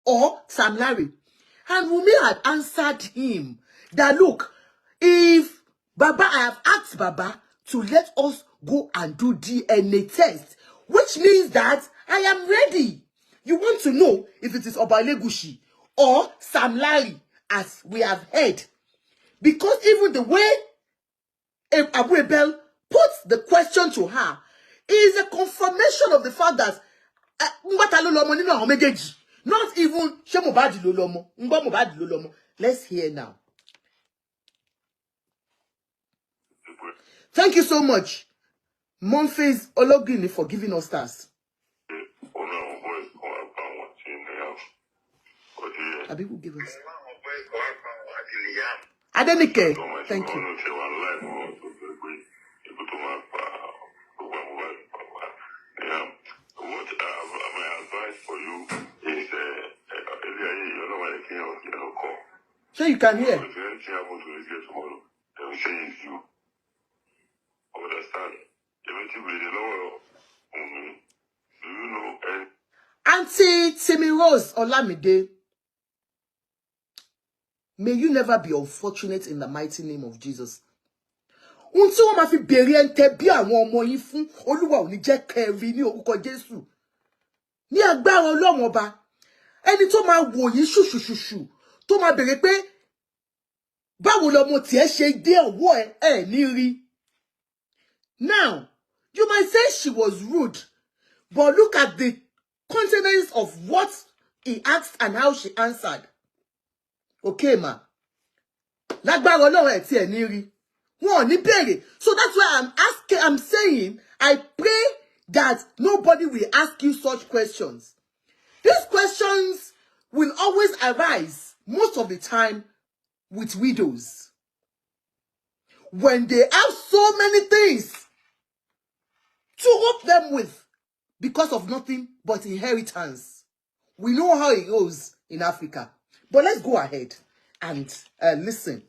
or Sam Larry. And Wunmi had answered him that, look, if Baba, I have asked Baba to let us go and do DNA test, which means that I am ready. You want to know if it is Oba Elegushi or Sam Larry, as we have heard. Because even the way Abu Ebel puts the question to her is a confirmation of the fact that not even Mohbad lolomo. Let's hear now. Thank you so much, Monface Ologini, for giving us stars. Abi will give us. Adenike, thank you. What my advice for you is, So you can hear. If anything happens to this girl tomorrow, they will say it's you. Understand? Do you know any? Auntie Timmy Rose Olamide, may you never be unfortunate in the mighty name of Jesus. Unti wọ́n máa fi bèrè ente bí àwọn ọmọ yín fún Olúwa ò ní jẹ́ kẹ́rí ní orúkọ Jésù. Ní agbára Ọlọ́run ọba, ẹni tó máa wò yín ṣùṣùṣùṣù, tó máa bèrè pé báwo lọmọ tiẹ̀ ṣe dé ọwọ́ ẹ ní rí. Now, you might say she was rude, but look at the contents of what he asked and how she answered. Okay, ma. Lágbára Ọlọ́run ẹ tiẹ̀ ní rí. Wọ́n ní bèrè. So that's why I'm saying, I pray that nobody will ask you such questions. These questions will always arise, most of the time, with widows. When they have so many things to hope them with, because of nothing but inheritance. We know how it goes in Africa. But let's go ahead and listen.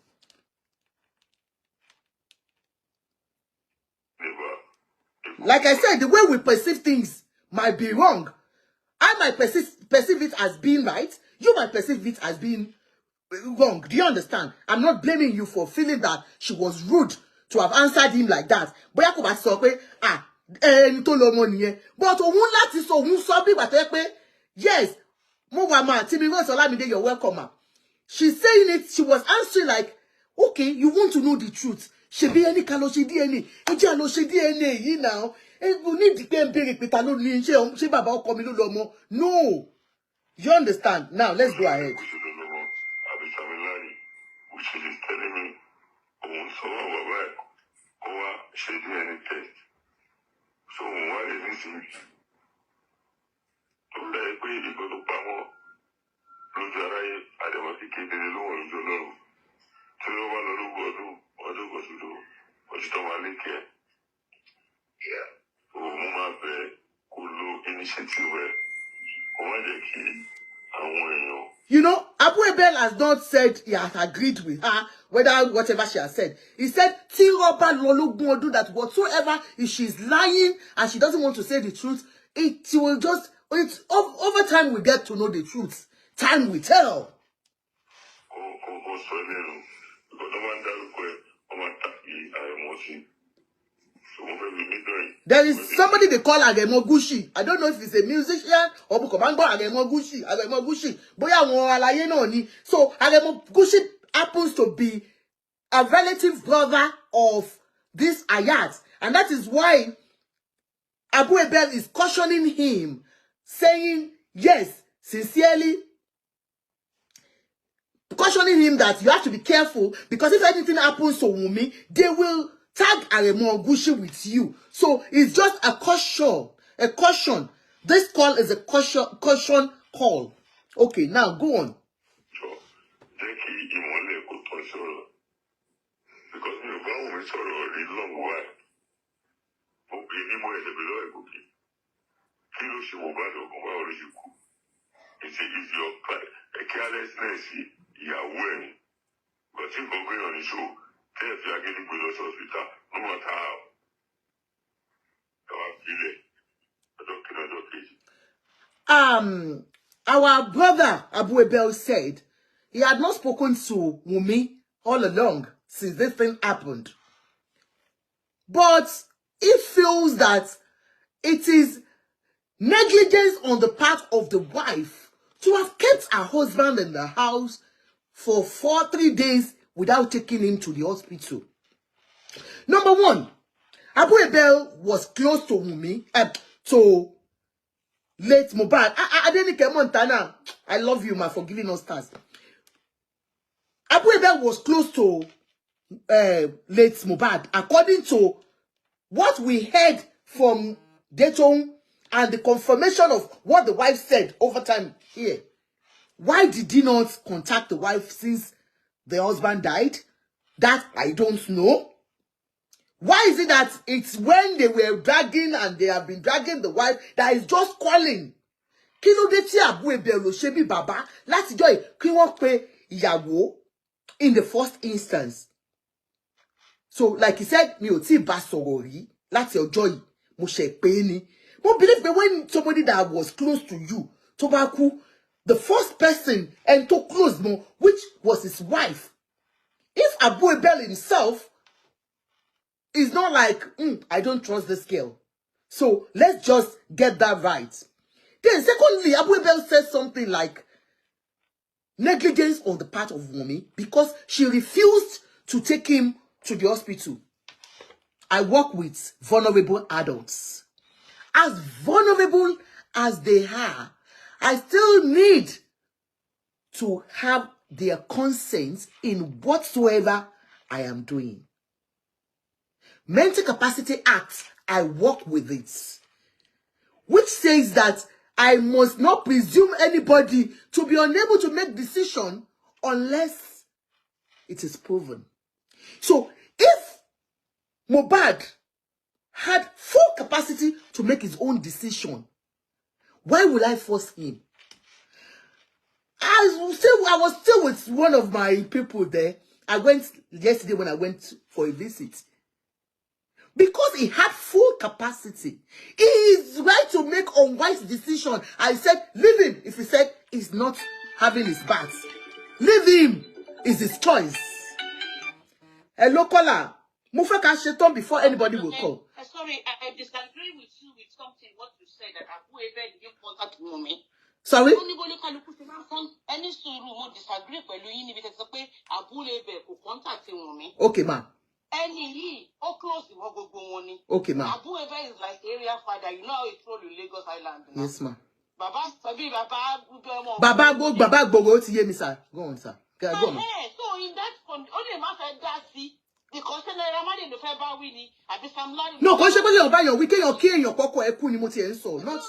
Like I said, the way we perceive things might be wrong. I might perceive it as being right. You might perceive it as being wrong. Do you understand? I'm not blaming you for feeling that she was rude to have answered him like that. But yes, you're welcome. She's saying it, she was answering like, okay, you want to know the truth. She be any kind of DNA. DNA, you know. You need to no. You understand? Now, let's go ahead. You know, Abu Ebel has not said he has agreed with her, whether whatever she has said. He said, that whatsoever, if she's lying and she doesn't want to say the truth, it will just, over time we get to know the truth. Time will tell. There is somebody they call Agemogushi. I don't know if he's a musician or Bukobango Agemogushi. So Agemogushi happens to be a relative brother of this Ayat. And that is why Abu Ebel is cautioning him, saying, yes, sincerely, cautioning him that you have to be careful, because if anything happens to Wunmi, they will tag Agemogushi with you. So it's just a caution. A caution. This call is a caution call. Okay, now go on. It's your carelessness, you're wearing. But if you're going on the show, tell if you're getting good at hospital, no matter how. Our brother Abu Ebel said he had not spoken to Wunmi all along since this thing happened. But he feels that it is negligence on the part of the wife to have kept her husband in the house for 3 days without taking him to the hospital. Number one, Abu Ebel was close to Wunmi, to late Mohbad. Adenike Montana, I love you, ma, for giving us stars. Abu Ebel was close to late Mohbad, according to what we heard from Dayton and the confirmation of what the wife said over time here. Why did he not contact the wife since the husband died? That I don't know. Why is it that it's when they were dragging and they have been dragging the wife that is just calling? Kí ló dé tí Abu Ebel ló ṣe bí bàbá láti jọ́ kí wọ́n pe ìyàwó in the first instance. So like he said, mi ò tí bá sọ̀rọ̀ rí láti ọjọ́ yìí, mo ṣe pé ni. Mo believe that when somebody that was close to you, tó bá kú, the first person and to close more, which was his wife. If Abu Ebel himself is not like, I don't trust this girl. So let's just get that right. Then secondly, Abu Ebel said something like negligence on the part of Wunmi because she refused to take him to the hospital. I work with vulnerable adults. As vulnerable as they are, I still need to have their consent in whatsoever I am doing. Mental Capacity Act, I work with it, which says that I must not presume anybody to be unable to make decision unless it is proven. So if Mohbad had full capacity to make his own decision, why would I force him? I was still with one of my people there. I went yesterday when I went for a visit. Because he had full capacity, he is right to make unwise decision. I said, leave him. If he said he's not having his bath, leave him. It's his choice. Hello, caller. Mufa can sheton before anybody will call. Sorry, I disagree with you with something what you said that Abu Ebel didn't contact Wunmi. Sorry? Any suru mo disagree pẹ̀lú yín níbi tẹ́ sọ pé Abu Ebel kò contact Wunmi. Okay, ma. Any he or close the gbogbo wọn ni. Okay, ma. Abu Ebel is like area father. You know how it's rolled in Lagos Island. No? Yes, ma. Baba Gbogbo ti yé mi, sir. Go on, sir. Go on. So in that only matter that see because Ramadi the February winning, I be some land. No, kò ṣe pé yon ba yon wí kéèyàn kí èèyàn kọ́kọ́ ẹ kú ni mo ti ẹ ń sọ. Not.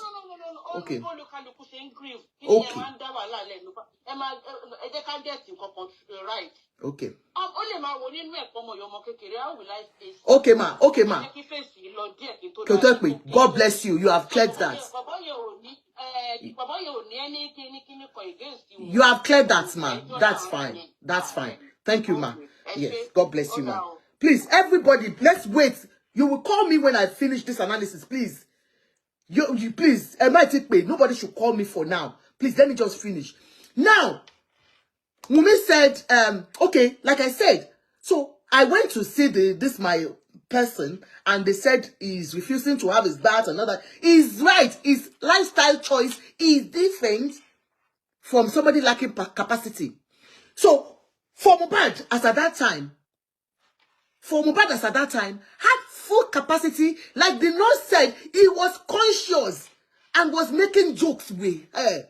Okay. Okay. Okay. Okay, ma. Okay, ma. God bless you. You have cleared that. You have cleared that, ma. That's fine. That's fine. Thank you, ma. Yes. God bless you, ma. Please, everybody, let's wait. You will call me when I finish this analysis, please. You please, nobody should call me for now. Please, let me just finish. Now, Wunmi said, okay, like I said, so I went to see this my person, and they said he's refusing to have his bath and all that. He's right. His lifestyle choice is different from somebody lacking capacity. So, for Mohbad, as at that time, had full capacity, like the nurse said, he was conscious and was making jokes with her.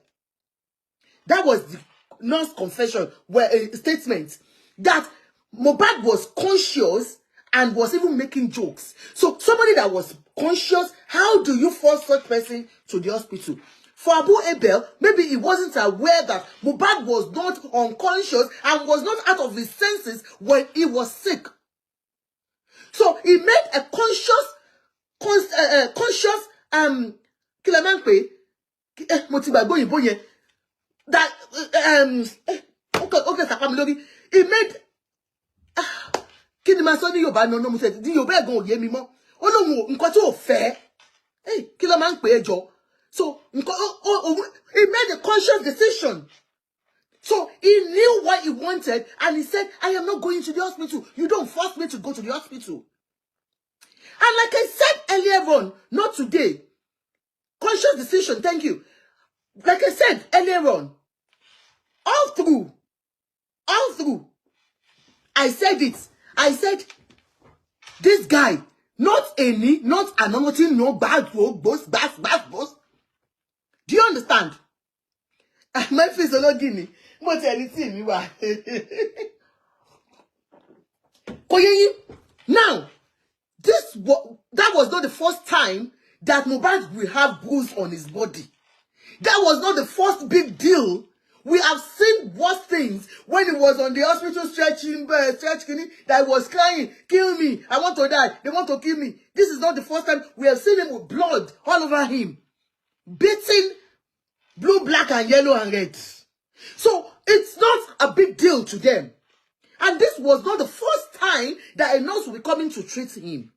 That was the nurse confession, where a statement that Mohbad was conscious and was even making jokes. So somebody that was conscious, how do you force such person to the hospital? For Abu Ebel, maybe he wasn't aware that Mohbad was not unconscious and was not out of his senses when he was sick. So he made a conscious that he made So he made a conscious decision. So he knew what he wanted, and he said, I am not going to the hospital. You don't force me to go to the hospital. And like I said earlier on, not today, conscious decision, thank you. Like I said earlier on, all through, I said it. I said, this guy, not any, not anonymity, no bad boss. Do you understand? My face is not guinea. What anything you are. Now, that was not the first time that Mohbad will have bruise on his body. That was not the first big deal. We have seen worse things when he was on the hospital stretching, that he was crying, kill me, I want to die, they want to kill me. This is not the first time we have seen him with blood all over him. Beating blue, black, and yellow and red. So it's not a big deal to them. And this was not the first time that a nurse will be coming to treat him.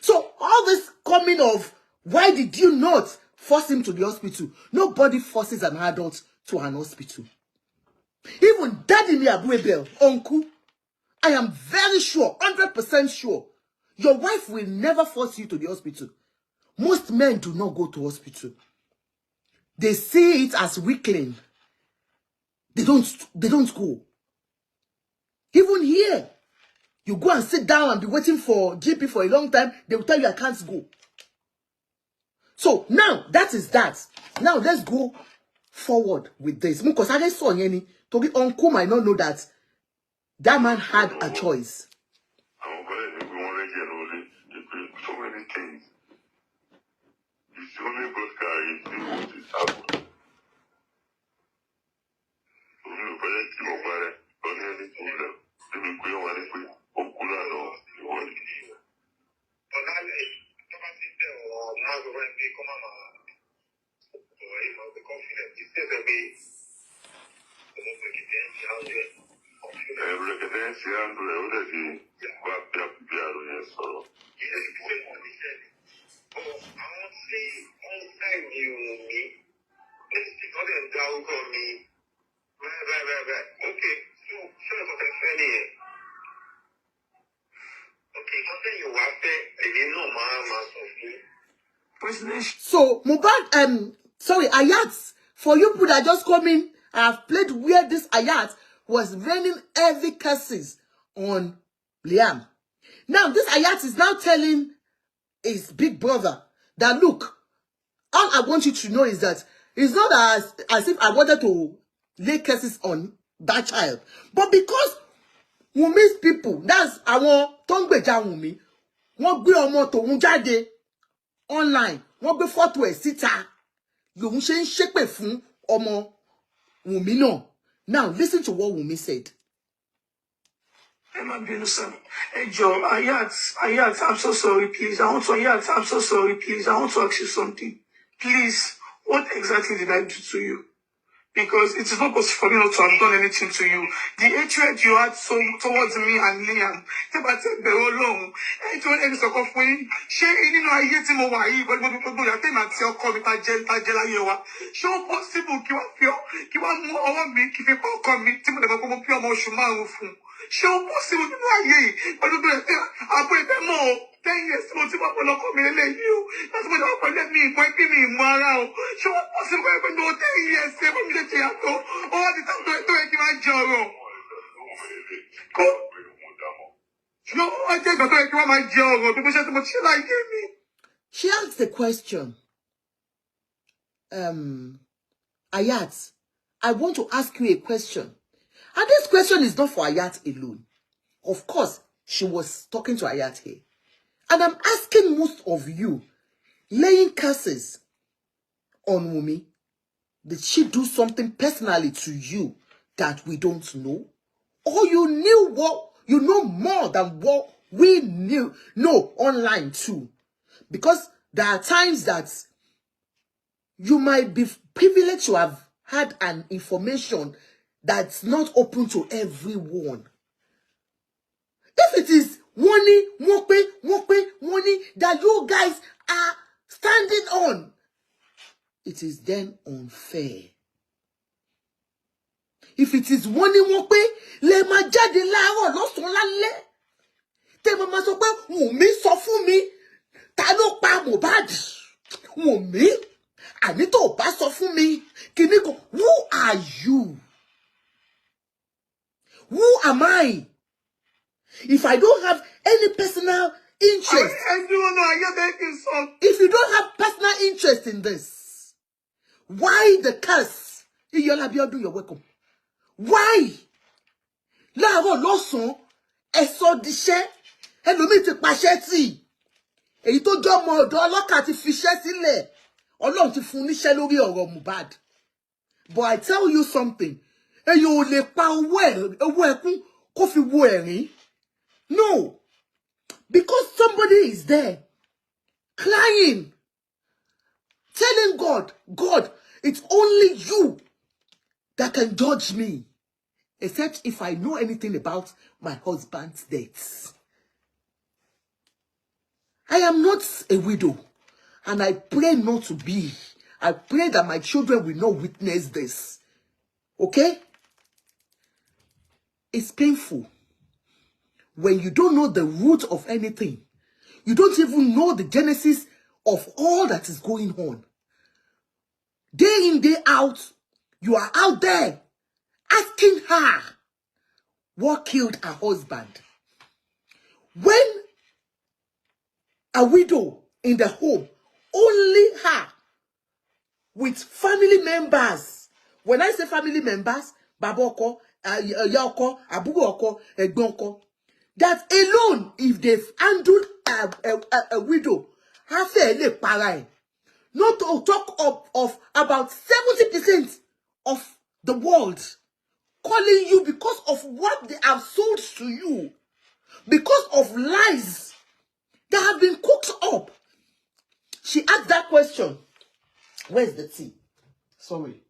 So all this coming of, why did you not force him to the hospital? Nobody forces an adult to an hospital. Even Daddy Miabuebel, uncle, I am very sure, 100% sure, your wife will never force you to the hospital. Most men do not go to hospital. They see it as weakling. They don't go. Even here, you go and sit down and be waiting for GP for a long time, they will tell you I can't go. So now, that is that. Now let's go forward with this. Because I saw any to be uncle might not know that that man had a choice. So many things. It's only God can redeem what is happened. So Mohbad, sorry, Ayat, for you people that just come in, I have played where this Ayat was raining heavy curses on Liam. Now this Ayat is now telling his big brother that, look, all I want you to know is that it's not as if I wanted to lay curses on that child, but because Wumi's people, that's our Tongbeja Wumi, wọ́n gbé ọmọ tòun jáde online, wọ́n gbé photo ẹ̀ síta, lòun ṣe ń ṣépè fún ọmọ Wumi náà. Now listen to what Wumi said. Ayat, I'm so sorry, please. Ayat, I'm so sorry, please. I want to ask you something. Please, what exactly did I do to you? Because it is not possible for me not to have done anything to you. The hatred you had towards me and Liam, She asked the question, Ayat, I want to ask you a question. And this question is not for Ayat alone. Of course, she was talking to Ayat here. And I'm asking most of you, laying curses on Wumi, did she do something personally to you that we don't know? Or you know more than what we know online too? Because there are times that you might be privileged to have had an information that's not open to everyone. If it is money that you guys are standing on, it is then unfair. If it is one wọ́n pé lè máa jáde láàárọ̀ lọ́sàn-án lálẹ́, tẹ́ mo máa sọ pé Wùnmí sọ fún mi ta ló pa Mohbad. Wùnmí, àní tó bá sọ fún mi kíní kan, who are you? Who am I? If I don't have any personal interest, if you don't have personal interest in this, why the curse? Iyola Biodun, you're welcome. Why? Láàárọ̀ lọ́sàn-án, ẹ sọ díṣẹ́, ẹlòmíì ti pàṣẹ tì. Èyí tó jọ ọmọ ọ̀dọ̀ ọlọ́kà ti fiṣẹ́ sílẹ̀. Ọlọ́run ti fún níṣẹ́ lórí ọ̀rọ̀ Mohbad. But I tell you something, èyí ò lè pa owó ẹkún kó fi wo ẹ̀rín. No. Because somebody is there crying, telling God, God, it's only you that can judge me, except if I know anything about my husband's death. I am not a widow, and I pray not to be. I pray that my children will not witness this. Okay? It's painful when you don't know the root of anything. You don't even know the genesis of all that is going on. Day in, day out, you are out there asking her what killed her husband. When a widow in the home, only her, with family members. When I say family members, Baboko, Yoko, Abuoko, Egbonko, that alone, if they've handled a widow, half a para. Not to talk of about 70% of the world calling you because of what they have sold to you, because of lies that have been cooked up. She asked that question. Where's the tea? Sorry.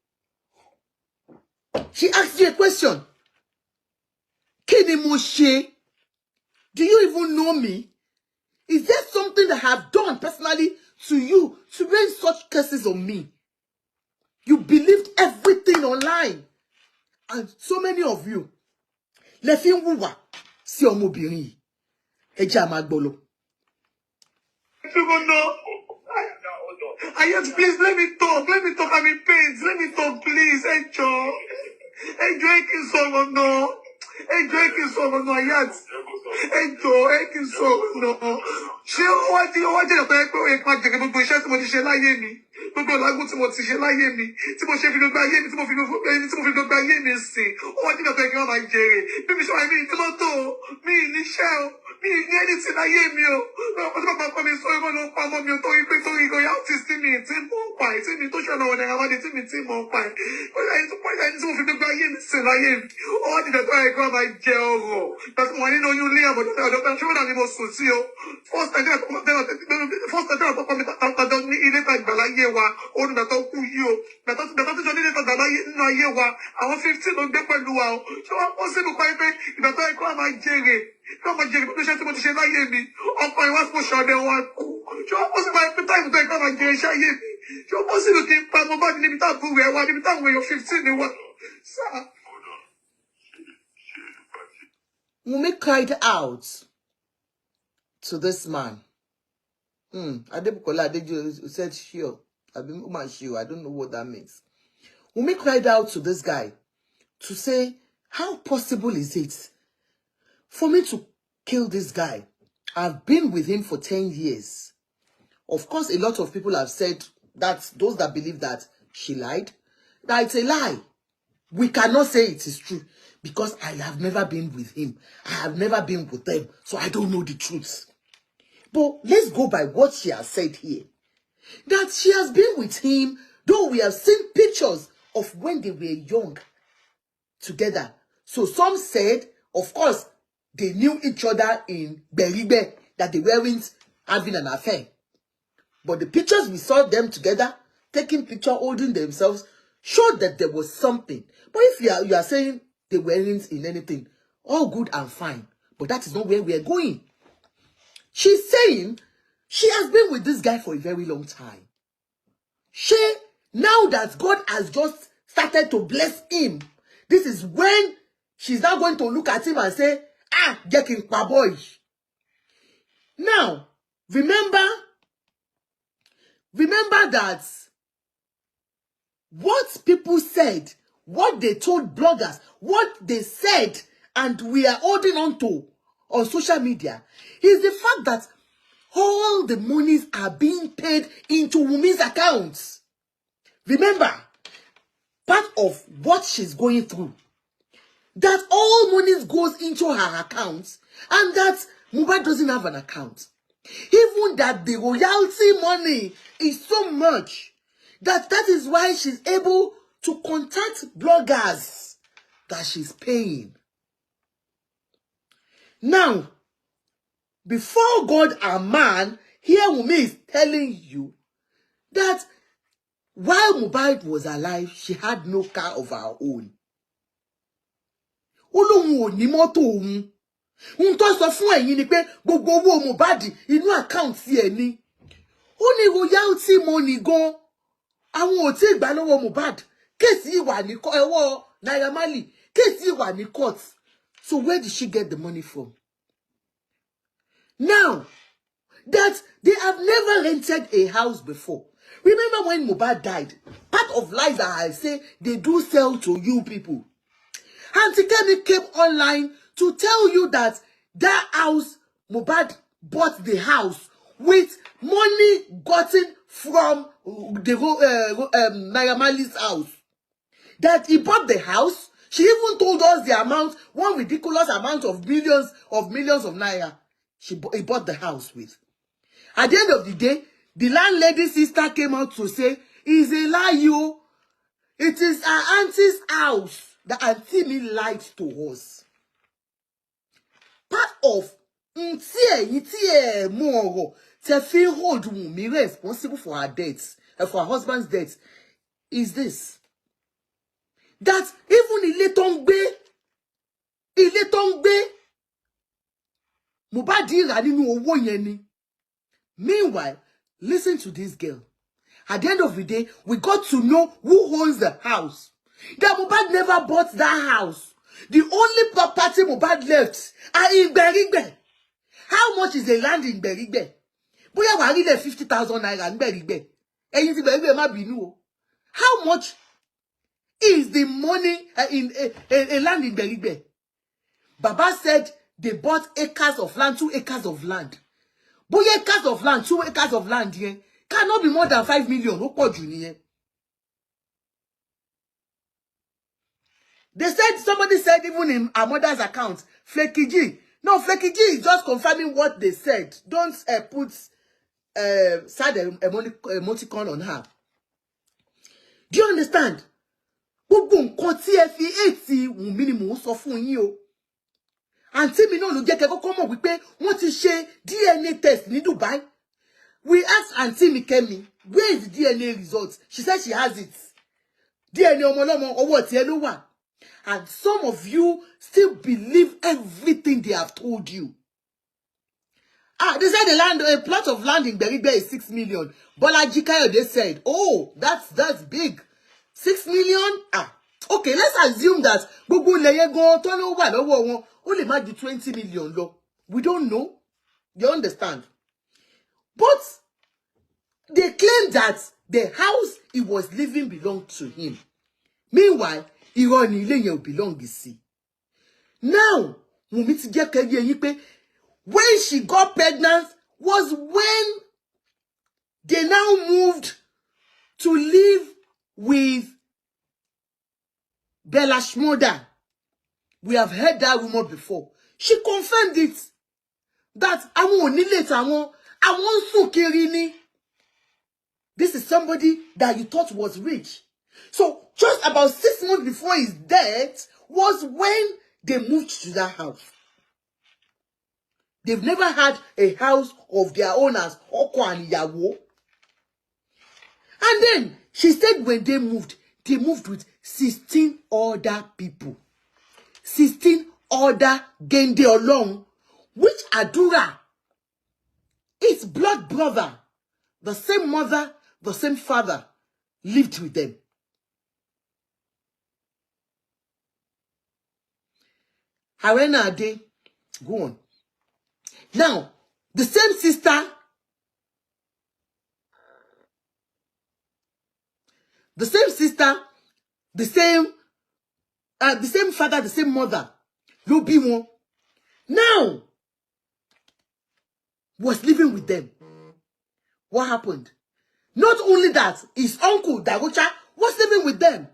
She asked you a question. Kini mo ṣe? Do you even know me? Is there something that I have done personally to you to raise such curses on me? You believed everything online. And so many of you, lẹ fi ń hùwà sí ọmọbìnrin yìí. Ẹ jẹ́ á máa gbọ́ lọ. Ayat, please let me talk. I'm in pain. Let me talk, please. Enjoy. Enjoy kí sọ̀rọ̀ náà. Enjoy kí sọ̀rọ̀ náà, Ayat. Enjoy kí sọ̀rọ̀ náà. Ṣé ó wá jẹ́ ìpẹ́ pé ó yẹ ká jẹ́ gbogbo iṣẹ́ tí mo ti ṣe láyé mi? Gbogbo ìlágùn tí mo ti ṣe láyé mi, tí mo ṣe fi gbogbo ayé mi, tí mo fi gbogbo ayé mi sìn. Ó wá jẹ́ ìpẹ́ kí wọ́n máa jèrè. Bí mi ṣe wà ní ìtìmọ́tò, mi ì níṣẹ́ o. Mi ì ní ẹni tí láyé mi o. Ọjọ́ bàbá kọ́ mi sọ ìwọ́n ló ń pa ọmọ mi o torí pé torí ìgò yàtì sí mi tí mo ń pa ẹ̀, tí mi tó ṣọ̀nà ọ̀nà ìrànwọ́ ni tí mi tí mo ń pa ẹ̀. Ó yẹ ẹni tí mo fi gbogbo ayé mi sìn láyé mi. Ó wá jẹ́ ìpẹ́ kí wọ́n máa jẹ ọrọ̀. Bàtí mo wà nínú oyún ilé ọ̀dọ̀ ṣọ́nà ni mo sùn sí o. First time àkọ́kọ́ mi tàbí ní ilé tàgbà láyé wa, ó ní bàtà kú yìí o. Bàtà tó jọ nílé tàgbà nínú ayé wa, àwọn 15 ló ń gbé pẹ̀lú wa o. Ṣé wọ́n pọ̀ sí ibùkọ́ yìí pé ìbàtà ẹ̀kọ́ máa jèrè? Kí wọ́n máa jèrè pẹ̀lú iṣẹ́ tí mo ti ṣe láyé mi? Ọkọ̀ ìwá sí mo ṣọ̀dẹ̀ wọn kú. Ṣé wọ́n pọ̀ sí máa pín táìmù tó ẹ̀kọ́ máa jèrè iṣẹ́ ayé mi? Ṣé wọ́n pọ̀ sí kí n pa Mohbad níbi táàbù rẹ̀ wá, níbi táwọn èèyàn 15 ni wá? Wunmi cried out to this man. Adebukola Adejo said, sure. I don't know what that means. Wunmi cried out to this guy to say, how possible is it for me to kill this guy? I've been with him for 10 years. Of course, a lot of people have said that those that believe that she lied, that it's a lie. We cannot say it is true because I have never been with him. I have never been with them, so I don't know the truth. But let's go by what she has said here. That she has been with him, though we have seen pictures of when they were young together. So some said, of course, they knew each other in Beribe, that they weren't having an affair. But the pictures we saw them together, taking picture, holding themselves, showed that there was something. But if you are saying they weren't in anything, all good and fine. But that is not where we are going. She's saying she has been with this guy for a very long time. She Now that God has just started to bless him, this is when she's now going to look at him and say, ah, jẹ́ kí n pa boy. Now, remember that what people said, what they told bloggers, what they said, and we are holding on to on social media, is the fact that all the monies are being paid into Wumi's accounts. Remember, part of what she's going through, that all monies goes into her accounts, and that Mohbad doesn't have an account. Even that the royalty money is so much that is why she's able to contact bloggers that she's paying. Now, before God and man, here Wunmi is telling you that while Mohbad was alive, she had no car of her own. Olóhun ò ní mọ́tò òun. Ohun tó sọ fún ẹ̀yin ni pé gbogbo owó Mohbad inú àkáǹtì ẹ̀ ni. Ó ní royalty money gan. Àwọn ò tí gbà lọ́wọ́ Mohbad. Kéèsì ìwà ní ẹwọ́ Naira Marley. Kéèsì ìwà ní court. So where did she get the money from? Now, that they have never rented a house before. Remember when Mohbad died? Part of lies that I say they do sell to you people. Auntie Kemi came online to tell you that that house, Mohbad bought the house with money gotten from the Naira Marley's house. That he bought the house. She even told us the amount, one ridiculous amount of millions of Naira. He bought the house with. At the end of the day, the landlady's sister came out to say, it's a lie, you. It is our auntie's house that Auntie me lied to us. Part of more to feel hold me responsible for her death, for her husband's death, is this. That even ilé tó ń gbé, Mohbad rà nínú owó yẹn ni. Meanwhile, listen to this girl. At the end of the day, we got to know who owns the house. That Mohbad never bought that house. The only property Mohbad left are in Berigbe. How much is the land in Berigbe? Bóyá wà rí lẹ̀ 50,000 naira in Berigbe. Ẹ̀yin tí Berigbe má bínú o. How much is the money in a land in Berigbe? Baba said they bought acres of land, 2 acres of land. Bóyá acres of land, 2 acres of land here cannot be more than 5 million. Ó pọ̀ jù nìyẹn. They said, somebody said even in our mother's account, Flaky G. No, Flaky G is just confirming what they said. Don't put sad emoticon on her. Do you understand? Gbogbo nǹkan tí ẹ fi eti Wunmi ni mò ń sọ fún yín o. Àǹtí mi náà ló jẹ́ kẹ́ kọ́kọ́ mọ̀ wípé wọ́n ti ṣe DNA test ní Dubai. We asked Auntie Mikemi, where is the DNA result? She said she has it. DNA ọmọlọ́mọ ọwọ́ tiẹ̀ ló wà. And some of you still believe everything they have told you. They said a plot of land in Berigbe is 6 million. Bolaji Kayode said, oh, that's big. 6 million? Okay, let's assume that gbogbo leye gan tó ló wà lọ́wọ́ wọn ó lè má ju 20 million lọ. We don't know. You understand? But they claim that the house he was living belonged to him. Meanwhile, irọ́ ni ilé yẹn ò belong sí. Now, Wunmi ti jẹ́ kẹ́ yé yín pé when she got pregnant was when they now moved to live with Bella Shmurda. We have heard that rumor before. She confirmed it. That àwọn onílé tàwọn àwọn sùn kiri ni. This is somebody that you thought was rich. So just about 6 months before his death was when they moved to that house. They've never had a house of their own as Oko and Ìyàwó. And then she said when they moved with 16 other people. 16 other Gende Olong, which Adura, it's blood brother, the same mother, the same father. lived with them. Harena Ade, go on. Now, the same sister, the same father, the same mother, Lubiwon, now was living with them. What happened? Not only that, his uncle Dagocha was living with them.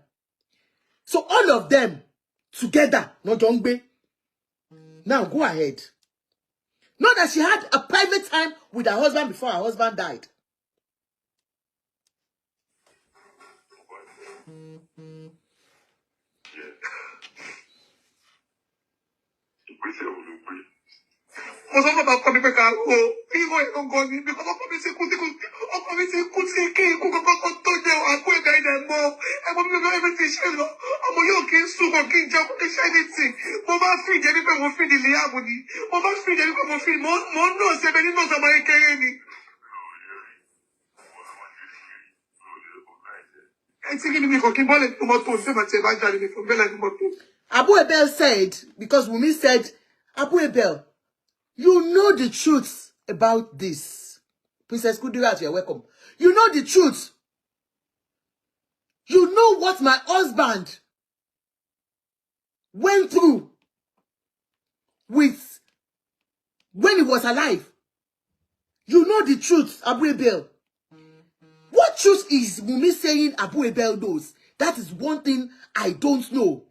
So all of them together, no Jongbe. Now go ahead. Not that she had a private time with her husband before her husband died. Most of them come back and go. People don't go in because of me say kuti kuti. Of me say kuti ke ku ko to de a ku ga ida mo. E mo me everything share no. Omo yo kin su ko kin ja ko share anything. Mo ba free je ni pe mo free di le abudi. Mo ba free je ni ko mo free mo no se be ni no so ma kere ni. E ti ni mi ko kin bole mo to se ma se ba jare mi fo be like mo to. Abu Ebel said, because Wunmi said, Abu Ebel, you know the truth about this. Princess Kudirat, you're welcome. You know the truth. You know what my husband went through with when he was alive. You know the truth, Abu Ebel. What truth is Wunmi saying Abu Ebel knows? That is one thing I don't know.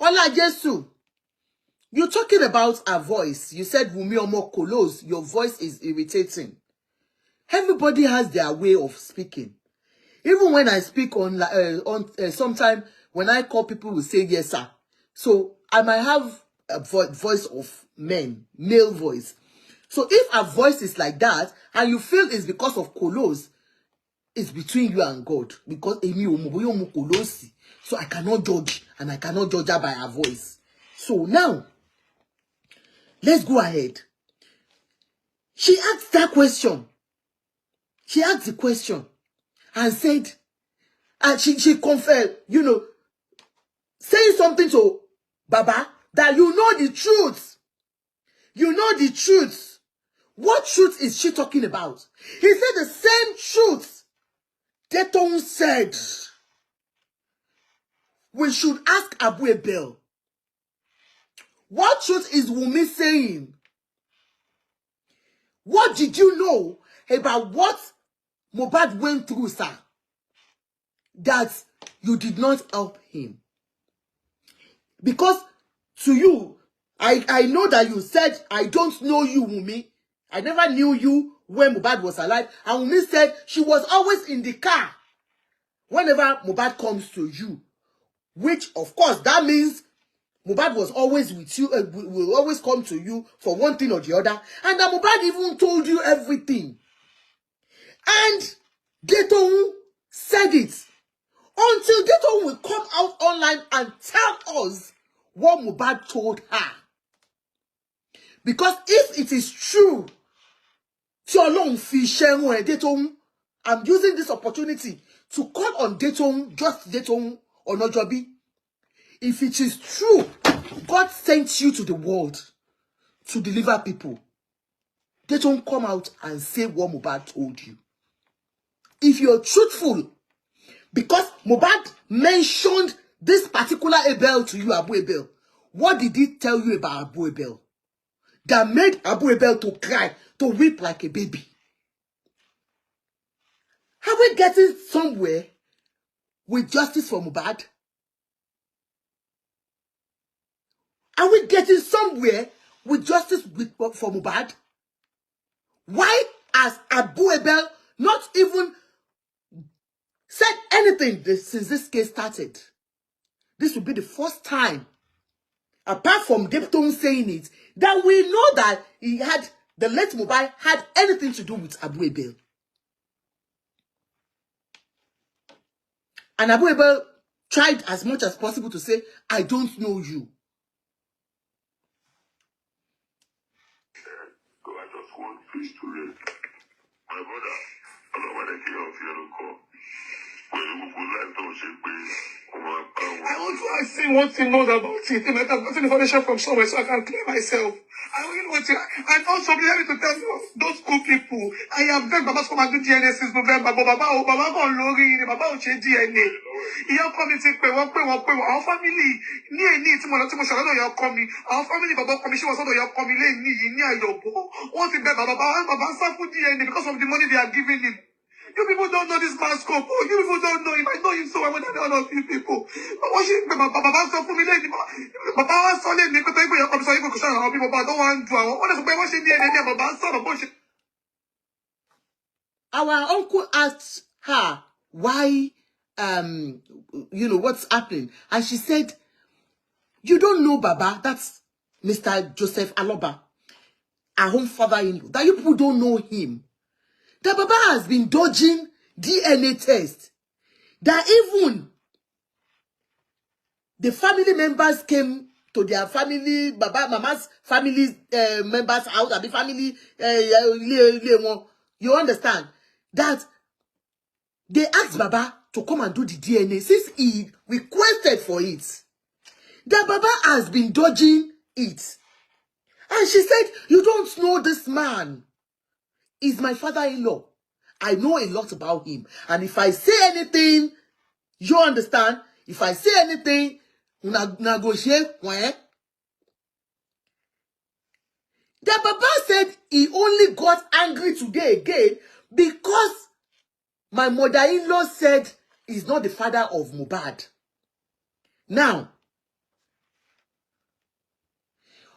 Ola Jesu, you're talking about her voice. You said Wunmi Omo Kolos, your voice is irritating. Everybody has their way of speaking. Even when I speak on sometime when I call, people will say yes sir. So I might have a voice of men, male voice. So if a voice is like that and you feel it's because of Kolos, it's between you and God, because Emi Omo Kolosi. So I cannot judge, and I cannot judge her by her voice. So now, let's go ahead. She asked that question. She asked the question and said, and she confessed, you know, saying something to Baba that you know the truth. You know the truth. What truth is she talking about? He said the same truth Deton said. We should ask Abu Ebel. What truth is Wunmi saying? What did you know about what Mohbad went through, sir? That you did not help him. Because to you, I know that you said, I don't know you, Wunmi. I never knew you when Mohbad was alive. And Wunmi said she was always in the car whenever Mohbad comes to you. Which, of course, that means Mohbad was always with you, will always come to you for one thing or the other. And that Mohbad even told you everything. And Deton said it. Until Deton will come out online and tell us what Mohbad told her. Because if it is true, Deton, I'm using this opportunity to call on Deton, just Deton or Nojobi. If it is true, God sent you to the world to deliver people. Deton, come out and say what Mohbad told you. If you're truthful, because Mohbad mentioned this particular Abel to you, Abu Ebel, what did he tell you about Abu Ebel that made Abu Ebel to cry, to weep like a baby? Are we getting somewhere with justice for Mohbad? Are we getting somewhere with justice for Mohbad? Why has Abu Ebel not even said anything since this case started? This will be the first time, apart from Deton saying it, that we know that the late Mohbad had anything to do with Abu Ebel. And Abu Ebel tried as much as possible to say, I don't know you. So I just want peace to reign. My brother, I want to ask him what he knows about it. He might have gotten information from somewhere so I can clear myself. I really want to. And also, be able to tell me those cool people. I have begged Baba to come and do DNA since November, but Baba got lorry, Baba will change DNA. Your committee, our family, near need to Mono, your coming, our family, Baba commission was under your coming, near your bow. Once he begged Baba for DNA because of the money they are giving him. You people don't know this man's scope. Oh, you people don't know him. I know him so well. I don't know you people. But what she, Baba saw for me, Baba saw me, because people are coming, so you could show people, but I don't want to. What is what she did, and Baba saw the bullshit. Our uncle asked her why, what's happening. And she said, you don't know Baba. That's Mr. Joseph Aloba, our home father-in-law. That you people don't know him. That Baba has been dodging DNA test. That even the family members came to their family, Mama's family members' house, and the family, you understand? That they asked Baba to come and do the DNA since he requested for it. That Baba has been dodging it. And she said, you don't know this man. He's my father-in-law. I know a lot about him. And if I say anything, you understand? If I say anything, negotiate. The Baba said he only got angry today again because my mother-in-law said he's not the father of Mohbad. Now,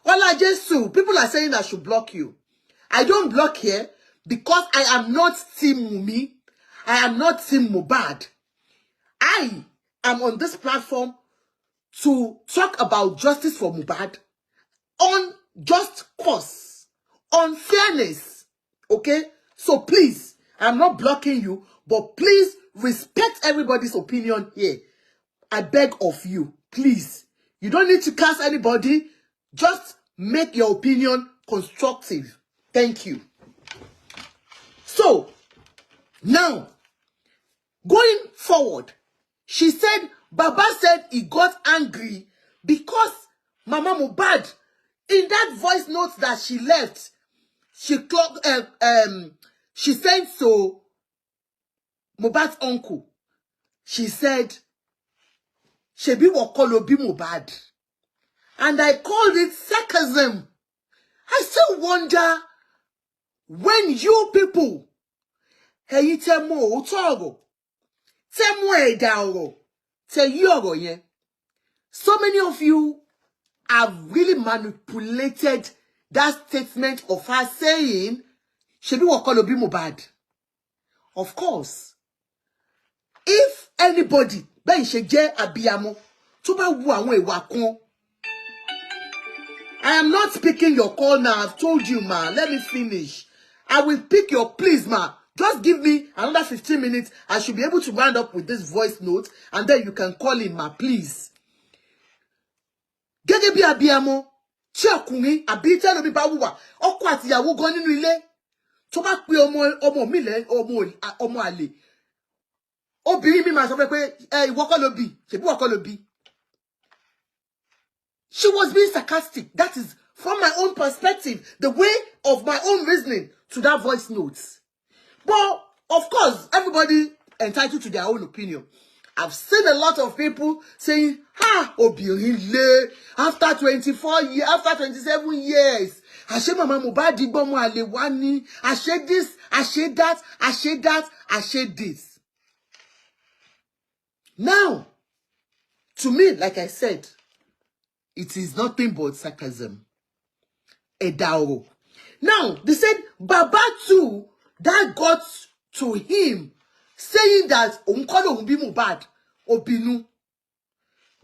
Ola Jesu, people are saying I should block you. I don't block here because I am not Team Mumi. I am not Team Mohbad. I am on this platform to talk about justice for Mohbad, on just cause, on fairness. Okay? So please, I'm not blocking you, but please respect everybody's opinion here. I beg of you, please. You don't need to curse anybody. Just make your opinion constructive. Thank you. So, now, going forward, she said, Baba said he got angry because Mama Mohbad, in that voice note that she left, she sent to Mohbad's uncle. She said, Shebi Wakolo bi Mohbad. And I called it sarcasm. I still wonder when you people, hey, temo otoro, temo edaoro, te yoro yen. So many of you have really manipulated that statement of her saying, Shebi Wakolo bi Mohbad. Of course, if anybody, ben she je abiyamo, tó bá wu àwọn ìwà kan. I am not picking your call now. I've told you, ma. Let me finish. I will pick your, please, ma. Just give me another 15 minutes. I should be able to round up with this voice note. And then you can call in, ma, please. Gẹ́gẹ́ bí abiyamọ, tí ọkùnrin àbí tẹ́lẹ̀ mi bá wùwà, ọkọ àti ìyàwó gan nínú ilé. Tó bá pe ọmọ mi lẹ́ ọmọ àlè. Obìnrin mi máa sọ pé ìwọ kọ́ ló bí, ṣebí ìwọ kọ́ ló bí. She was being sarcastic. That is from my own perspective, the way of my own reasoning to that voice notes. But, of course, everybody entitled to their own opinion. I've seen a lot of people saying, Obirile, after 24 years, after 27 years, Ashe Mama Mohbad digbomo ale wa ni, Ashe this, Ashe that, Ashe that, Ashe this. Now, to me, like I said, it is nothing but sarcasm. Edaoro. Now, they said, Baba too, that got to him, saying that, Onkolo Umbi Mohbad, Obinu.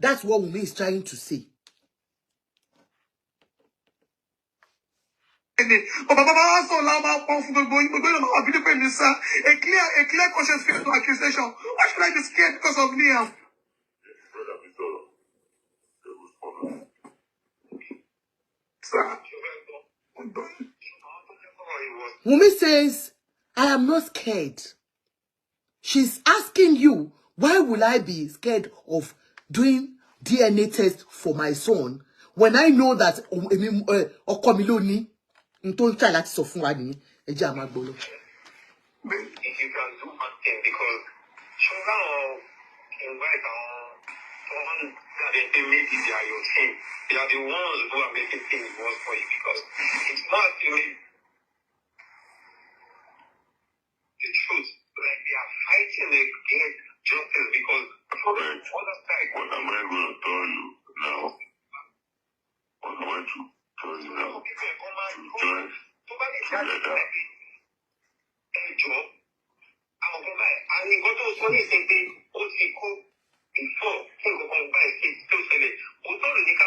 That's what Wunmi is trying to say. But Baba also allow my phone for going to sir. A clear conscience fear to accusation. Why should I be scared because of me? Sir. Wunmi says, I am not scared. She's asking you, why will I be scared of doing DNA test for my son when I know that ọkọ mi ló ní n tó ń try láti sọ fún wa nìyẹn? Ẹ jẹ́ a máa gbọ́ lọ. If you can do one thing, because sugar or invite someone that they maybe they are your team. They are the ones who are making things worse for you, because it's not actually the truth. Like they are fighting against justice, because for the other side. What am I going to tell you now? What am I to tell you now? To join together. Àwọn kan báyìí, a ní nǹkan tó sọ ní ìsìn pé ó ti kú before kí nǹkan kan báyìí ṣe tó ṣẹlẹ̀. Ó tọrọ ní ká